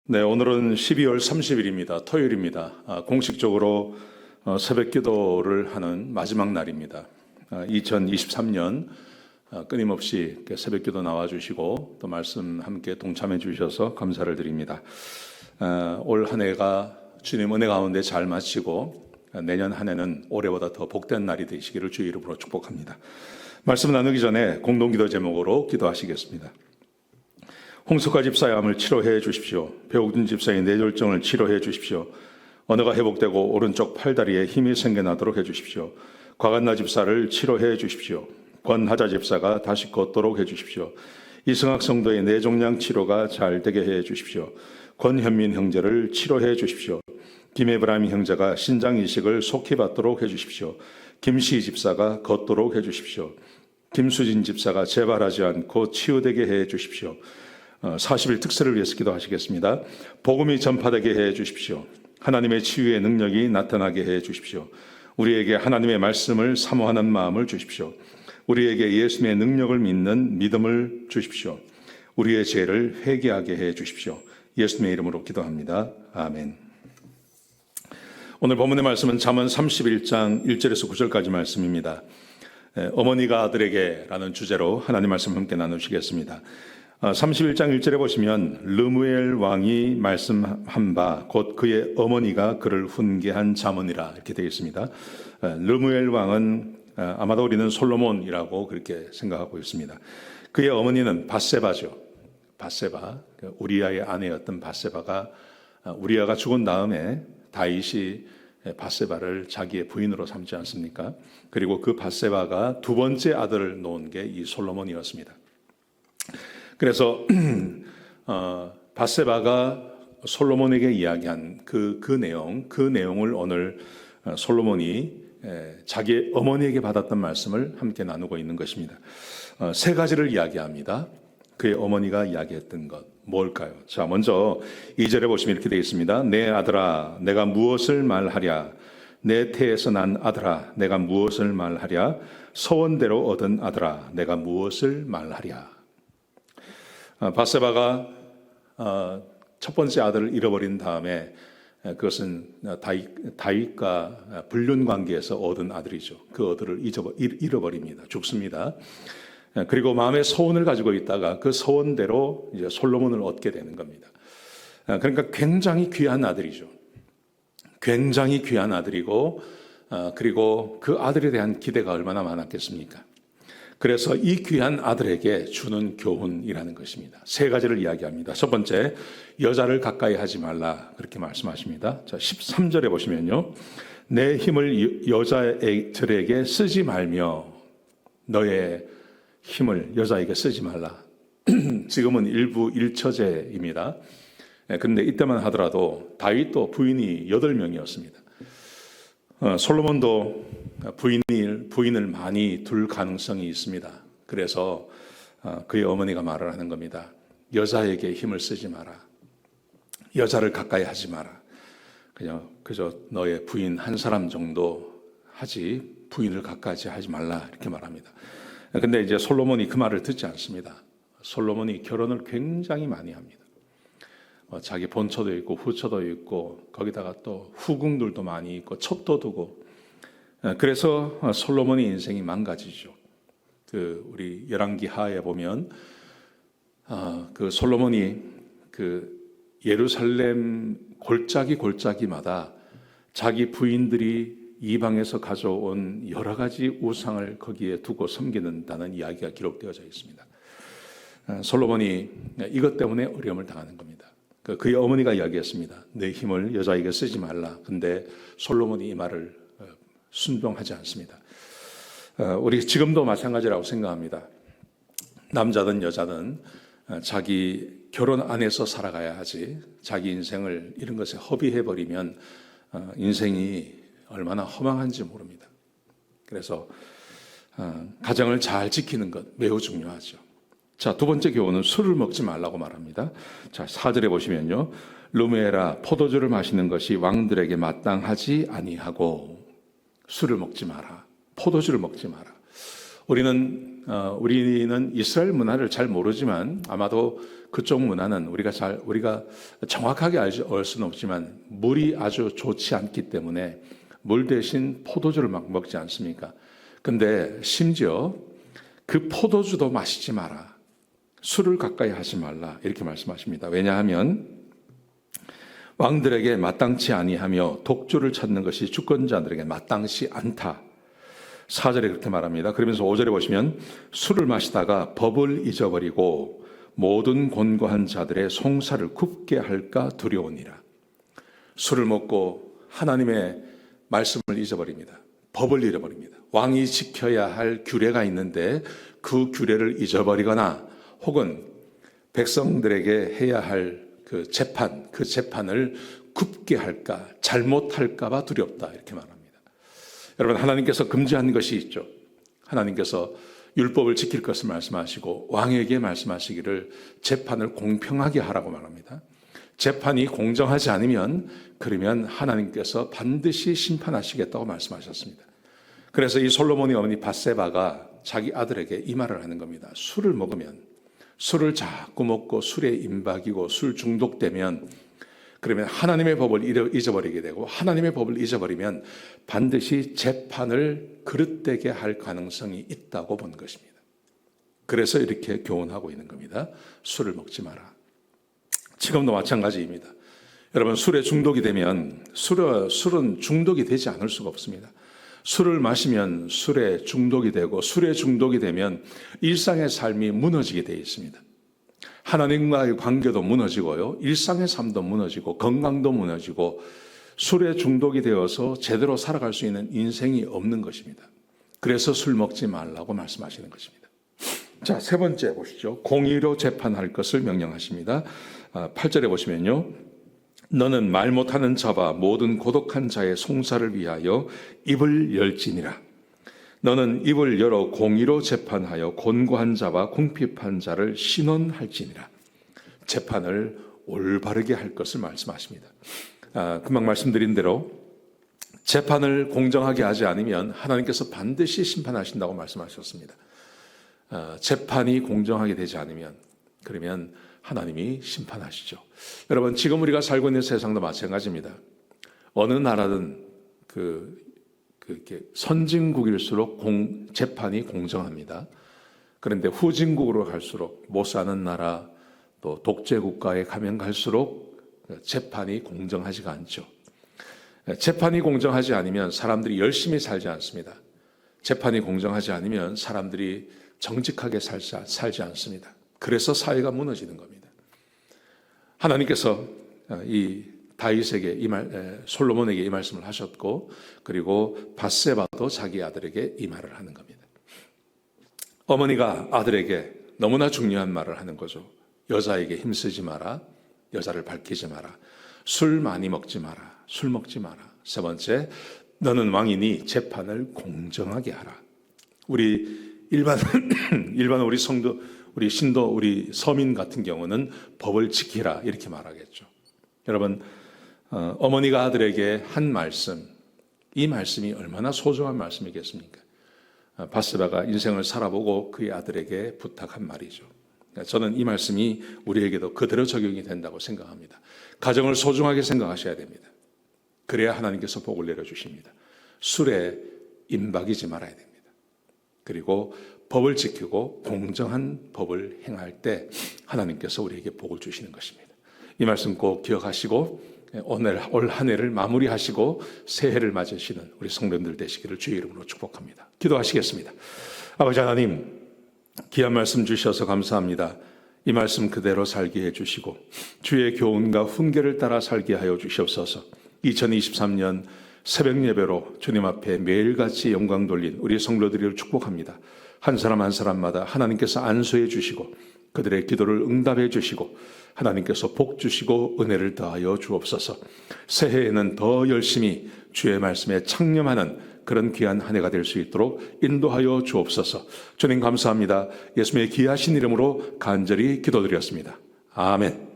네, 오늘은 12월 30일입니다. 토요일입니다. 공식적으로 새벽 기도를 하는 마지막 날입니다. 2023년 끊임없이 새벽 기도 나와주시고 또 말씀 함께 동참해 주셔서 감사를 드립니다. 올 한 해가 주님 은혜 가운데 잘 마치고 내년 한 해는 올해보다 더 복된 날이 되시기를 주의 이름으로 축복합니다. 말씀 나누기 전에 공동기도 제목으로 기도하시겠습니다. 홍석화 집사의 암을 치료해 주십시오. 배옥준 집사의 뇌졸중을 치료해 주십시오. 언어가 회복되고 오른쪽 팔다리에 힘이 생겨나도록 해 주십시오. 곽한나 집사를 치료해 주십시오. 권하자 집사가 다시 걷도록 해 주십시오. 이승학 성도의 뇌종양 치료가 잘 되게 해 주십시오. 권현민 형제를 치료해 주십시오. 김에브라임 형제가 신장 이식을 속히 받도록 해 주십시오. 김시 집사가 걷도록 해 주십시오. 김수진 집사가 재발하지 않고 치유되게 해 주십시오. 40일 특세를 위해서 기도하시겠습니다. 복음이 전파되게 해 주십시오. 하나님의 치유의 능력이 나타나게 해 주십시오. 우리에게 하나님의 말씀을 사모하는 마음을 주십시오. 우리에게 예수님의 능력을 믿는 믿음을 주십시오. 우리의 죄를 회개하게 해 주십시오. 예수님의 이름으로 기도합니다. 아멘. 오늘 본문의 말씀은 잠언 31장 1절에서 9절까지 말씀입니다. 어머니가 아들에게 라는 주제로 하나님 말씀 함께 나누시겠습니다. 31장 1절에 보시면 르무엘 왕이 말씀한 바 곧 그의 어머니가 그를 훈계한 잠언이라 이렇게 되어 있습니다. 르무엘 왕은 아마도 우리는 솔로몬이라고 그렇게 생각하고 있습니다. 그의 어머니는 밧세바죠. 밧세바, 우리아의 아내였던 밧세바가 우리아가 죽은 다음에 다윗이 밧세바를 자기의 부인으로 삼지 않습니까? 그리고 그 밧세바가 두 번째 아들을 놓은 게 이 솔로몬이었습니다. 그래서 밧세바가 솔로몬에게 이야기한 그 내용을 오늘 솔로몬이 자기의 어머니에게 받았던 말씀을 함께 나누고 있는 것입니다. 세 가지를 이야기합니다. 그의 어머니가 이야기했던 것 뭘까요? 자, 먼저 2절에 보시면 이렇게 되어 있습니다. 내 아들아 내가 무엇을 말하랴? 내 태에서 난 아들아 내가 무엇을 말하랴? 소원대로 얻은 아들아 내가 무엇을 말하랴? 밧세바가 첫 번째 아들을 잃어버린 다음에 그것은 다윗과 불륜 관계에서 얻은 아들이죠. 그 아들을 잃어버립니다. 죽습니다. 그리고 마음의 소원을 가지고 있다가 그 소원대로 이제 솔로몬을 얻게 되는 겁니다. 그러니까 굉장히 귀한 아들이죠. 굉장히 귀한 아들이고 그리고 그 아들에 대한 기대가 얼마나 많았겠습니까? 그래서 이 귀한 아들에게 주는 교훈이라는 것입니다. 세 가지를 이야기합니다. 첫 번째, 여자를 가까이 하지 말라 그렇게 말씀하십니다. 자, 13절에 보시면요. 내 힘을 여자들에게 쓰지 말며 너의 힘을 여자에게 쓰지 말라. 지금은 일부 일처제입니다. 그런데 이때만 하더라도 다윗도 부인이 8명이었습니다. 솔로몬도 부인을 많이 둘 가능성이 있습니다. 그래서 그의 어머니가 말을 하는 겁니다. 여자에게 힘을 쓰지 마라. 여자를 가까이 하지 마라. 그저 너의 부인 한 사람 정도 하지 부인을 가까이 하지 말라 이렇게 말합니다. 근데 이제 솔로몬이 그 말을 듣지 않습니다. 솔로몬이 결혼을 굉장히 많이 합니다. 자기 본처도 있고 후처도 있고 거기다가 또 후궁들도 많이 있고 첩도 두고 그래서 솔로몬의 인생이 망가지죠. 우리 열왕기 하에 보면 그 솔로몬이 그 예루살렘 골짜기마다 자기 부인들이 이방에서 가져온 여러 가지 우상을 거기에 두고 섬기는다는 이야기가 기록되어져 있습니다. 솔로몬이 이것 때문에 어려움을 당하는 겁니다. 그의 어머니가 이야기했습니다. 내 힘을 여자에게 쓰지 말라. 근데 솔로몬이 이 말을 순종하지 않습니다. 우리 지금도 마찬가지라고 생각합니다. 남자든 여자든 자기 결혼 안에서 살아가야 하지 자기 인생을 이런 것에 허비해버리면 인생이 얼마나 허망한지 모릅니다. 그래서 가정을 잘 지키는 것 매우 중요하죠. 자, 두 번째 교훈은 술을 먹지 말라고 말합니다. 자, 4절에 보시면요. 르무엘아 포도주를 마시는 것이 왕들에게 마땅하지 아니하고 술을 먹지 마라. 포도주를 먹지 마라. 우리는 우리는 이스라엘 문화를 잘 모르지만 아마도 그쪽 문화는 우리가 정확하게 알 수는 없지만 물이 아주 좋지 않기 때문에 물 대신 포도주를 막 먹지 않습니까? 근데 심지어 그 포도주도 마시지 마라. 술을 가까이 하지 말라. 이렇게 말씀하십니다. 왜냐하면 왕들에게 마땅치 아니하며 독주를 찾는 것이 주권자들에게 마땅치 않다. 4절에 그렇게 말합니다. 그러면서 5절에 보시면 술을 마시다가 법을 잊어버리고 모든 곤고한 자들의 송사를 굽게 할까 두려우니라. 술을 먹고 하나님의 말씀을 잊어버립니다. 법을 잃어버립니다. 왕이 지켜야 할 규례가 있는데 그 규례를 잊어버리거나 혹은 백성들에게 해야 할 그 재판을 굽게 할까, 잘못할까 봐 두렵다. 이렇게 말합니다. 여러분, 하나님께서 금지한 것이 있죠. 하나님께서 율법을 지킬 것을 말씀하시고 왕에게 말씀하시기를 재판을 공평하게 하라고 말합니다. 재판이 공정하지 않으면 그러면 하나님께서 반드시 심판하시겠다고 말씀하셨습니다. 그래서 이 솔로몬의 어머니 밧세바가 자기 아들에게 이 말을 하는 겁니다. 술을 먹으면, 술을 자꾸 먹고 술에 임박이고 술 중독되면 그러면 하나님의 법을 잊어버리게 되고 하나님의 법을 잊어버리면 반드시 재판을 그릇되게 할 가능성이 있다고 본 것입니다. 그래서 이렇게 교훈하고 있는 겁니다. 술을 먹지 마라. 지금도 마찬가지입니다. 여러분, 술에 중독이 되면 술은 중독이 되지 않을 수가 없습니다. 술을 마시면 술에 중독이 되고 술에 중독이 되면 일상의 삶이 무너지게 되어 있습니다. 하나님과의 관계도 무너지고요. 일상의 삶도 무너지고 건강도 무너지고 술에 중독이 되어서 제대로 살아갈 수 있는 인생이 없는 것입니다. 그래서 술 먹지 말라고 말씀하시는 것입니다. 자, 세 번째 보시죠. 공의로 재판할 것을 명령하십니다. 8절에 보시면요. 너는 말 못하는 자와 모든 고독한 자의 송사를 위하여 입을 열지니라. 너는 입을 열어 공의로 재판하여 곤고한 자와 궁핍한 자를 신원할지니라. 재판을 올바르게 할 것을 말씀하십니다. 금방 말씀드린 대로 재판을 공정하게 하지 않으면 하나님께서 반드시 심판하신다고 말씀하셨습니다. 재판이 공정하게 되지 않으면 그러면 하나님이 심판하시죠. 여러분, 지금 우리가 살고 있는 세상도 마찬가지입니다. 어느 나라든 선진국일수록 재판이 공정합니다. 그런데 후진국으로 갈수록 못 사는 나라 또 독재 국가에 가면 갈수록 재판이 공정하지가 않죠. 재판이 공정하지 않으면 사람들이 열심히 살지 않습니다. 재판이 공정하지 않으면 사람들이 정직하게 살지 않습니다. 그래서 사회가 무너지는 겁니다. 하나님께서 이 다윗에게 솔로몬에게 이 말씀을 하셨고 그리고 밧세바도 자기 아들에게 이 말을 하는 겁니다. 어머니가 아들에게 너무나 중요한 말을 하는 거죠. 여자에게 힘쓰지 마라. 여자를 밝히지 마라. 술 많이 먹지 마라. 술 먹지 마라. 세 번째, 너는 왕이니 재판을 공정하게 하라. 우리 일반 우리 성도, 우리 신도, 우리 서민 같은 경우는 법을 지키라 이렇게 말하겠죠. 여러분, 어머니가 아들에게 한 말씀, 이 말씀이 얼마나 소중한 말씀이겠습니까? 밧세바가 인생을 살아보고 그의 아들에게 부탁한 말이죠. 저는 이 말씀이 우리에게도 그대로 적용이 된다고 생각합니다. 가정을 소중하게 생각하셔야 됩니다. 그래야 하나님께서 복을 내려주십니다. 술에 임박이지 말아야 됩니다. 그리고 법을 지키고 공정한 법을 행할 때 하나님께서 우리에게 복을 주시는 것입니다. 이 말씀 꼭 기억하시고 올 한 해를 마무리하시고 새해를 맞으시는 우리 성도님들 되시기를 주의 이름으로 축복합니다. 기도하시겠습니다. 아버지 하나님, 귀한 말씀 주셔서 감사합니다. 이 말씀 그대로 살게 해주시고 주의 교훈과 훈계를 따라 살게 하여 주시옵소서. 2023년 새벽 예배로 주님 앞에 매일같이 영광 돌린 우리 성도들을 축복합니다. 한 사람 한 사람마다 하나님께서 안수해 주시고 그들의 기도를 응답해 주시고 하나님께서 복 주시고 은혜를 더하여 주옵소서. 새해에는 더 열심히 주의 말씀에 창념하는 그런 귀한 한 해가 될 수 있도록 인도하여 주옵소서. 주님 감사합니다. 예수님의 귀하신 이름으로 간절히 기도드렸습니다. 아멘.